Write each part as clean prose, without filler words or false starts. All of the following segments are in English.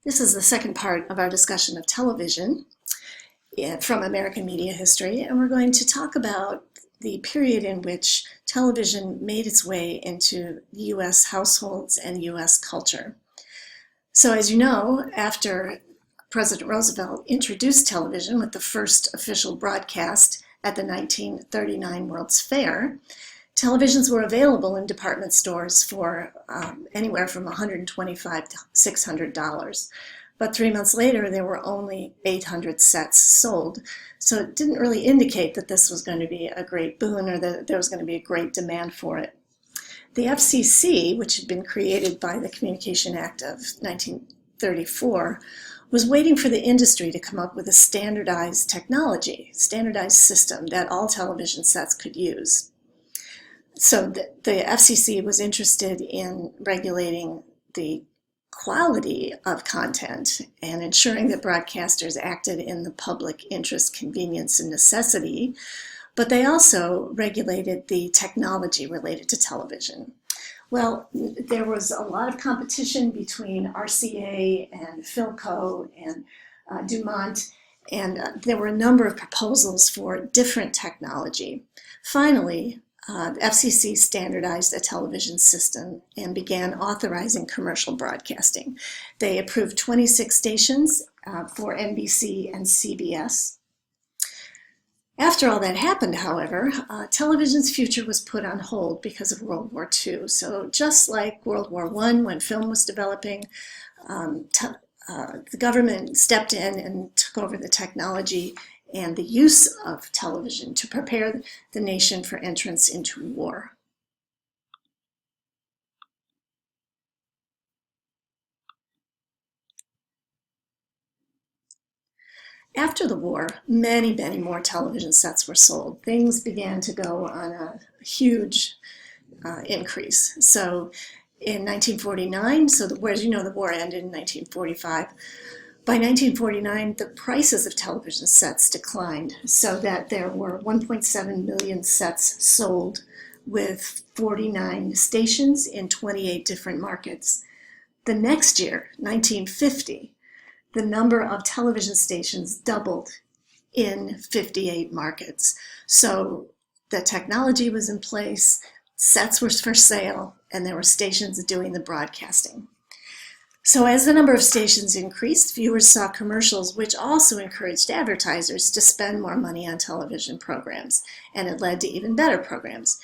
This is the second part of our discussion of television from American media history, and we're going to talk about the period in which television made its way into U.S. households and U.S. culture. So as you know, after President Roosevelt introduced television with the first official broadcast at the 1939 World's Fair, televisions were available in department stores for anywhere from $125 to $600. But 3 months later, there were only 800 sets sold. So it didn't really indicate that this was going to be a great boon or that there was going to be a great demand for it. The FCC, which had been created by the Communication Act of 1934, was waiting for the industry to come up with a standardized technology, standardized system that all television sets could use. So the FCC was interested in regulating the quality of content and ensuring that broadcasters acted in the public interest, convenience, and necessity, but they also regulated the technology related to television. Well, there was a lot of competition between RCA and Philco and Dumont, and there were a number of proposals for different technology. Finally, the FCC standardized a television system and began authorizing commercial broadcasting. They approved 26 stations for NBC and CBS. After all that happened, however, television's future was put on hold because of World War II. So just like World War I, when film was developing, the government stepped in and took over the technology and the use of television to prepare the nation for entrance into war. After the war, many more television sets were sold. Things began to go on a huge increase. So in 1949, as you know, the war ended in 1945. By 1949, the prices of television sets declined so that there were 1.7 million sets sold with 49 stations in 28 different markets. The next year, 1950, the number of television stations doubled in 58 markets. So the technology was in place, sets were for sale, and there were stations doing the broadcasting. So as the number of stations increased, viewers saw commercials which also encouraged advertisers to spend more money on television programs, and it led to even better programs.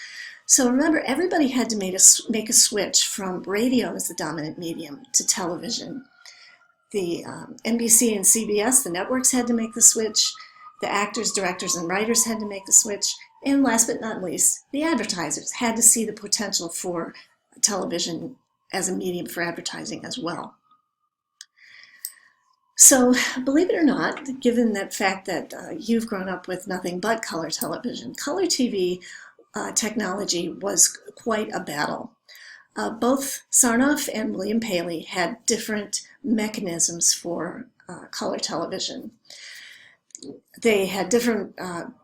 So remember, everybody had to make a switch from radio as the dominant medium to television. The NBC and CBS, the networks, had to make the switch. The actors, directors, and writers had to make the switch. And last but not least, the advertisers had to see the potential for television as a medium for advertising as well. So, believe it or not, given that fact that you've grown up with nothing but color television, color TV technology was quite a battle. Both Sarnoff and William Paley had different mechanisms for color television. They had different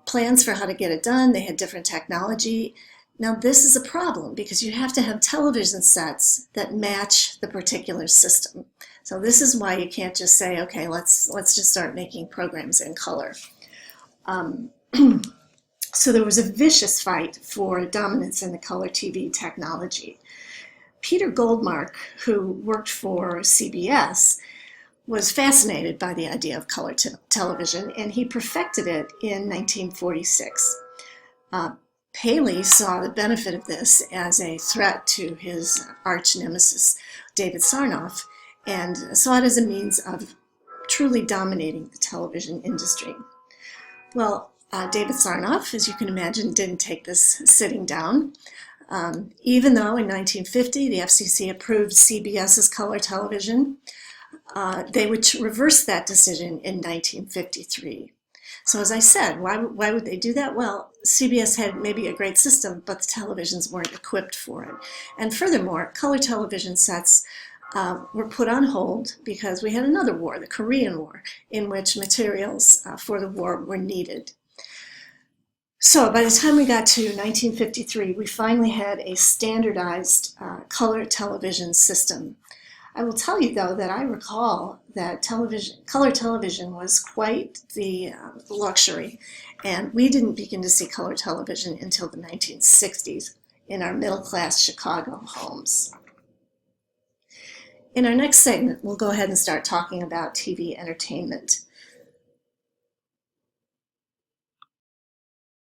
plans for how to get it done. They had different technology. Now this is a problem because you have to have television sets that match the particular system. So this is why you can't just say, okay, let's just start making programs in color. So there was a vicious fight for dominance in the color TV technology. Peter Goldmark, who worked for CBS, was fascinated by the idea of color television, and he perfected it in 1946. Paley saw the benefit of this as a threat to his arch nemesis, David Sarnoff, and saw it as a means of truly dominating the television industry. Well, David Sarnoff, as you can imagine, didn't take this sitting down. Even though in 1950 the FCC approved CBS's color television, they would reverse that decision in 1953. So as I said, why would they do that? Well, CBS had maybe a great system, but the televisions weren't equipped for it. And furthermore, color television sets were put on hold because we had another war, the Korean War, in which materials for the war were needed. So by the time we got to 1953, we finally had a standardized color television system. I will tell you, though, that I recall that color television was quite the luxury, and we didn't begin to see color television until the 1960s in our middle-class Chicago homes. In our next segment, we'll go ahead and start talking about TV entertainment.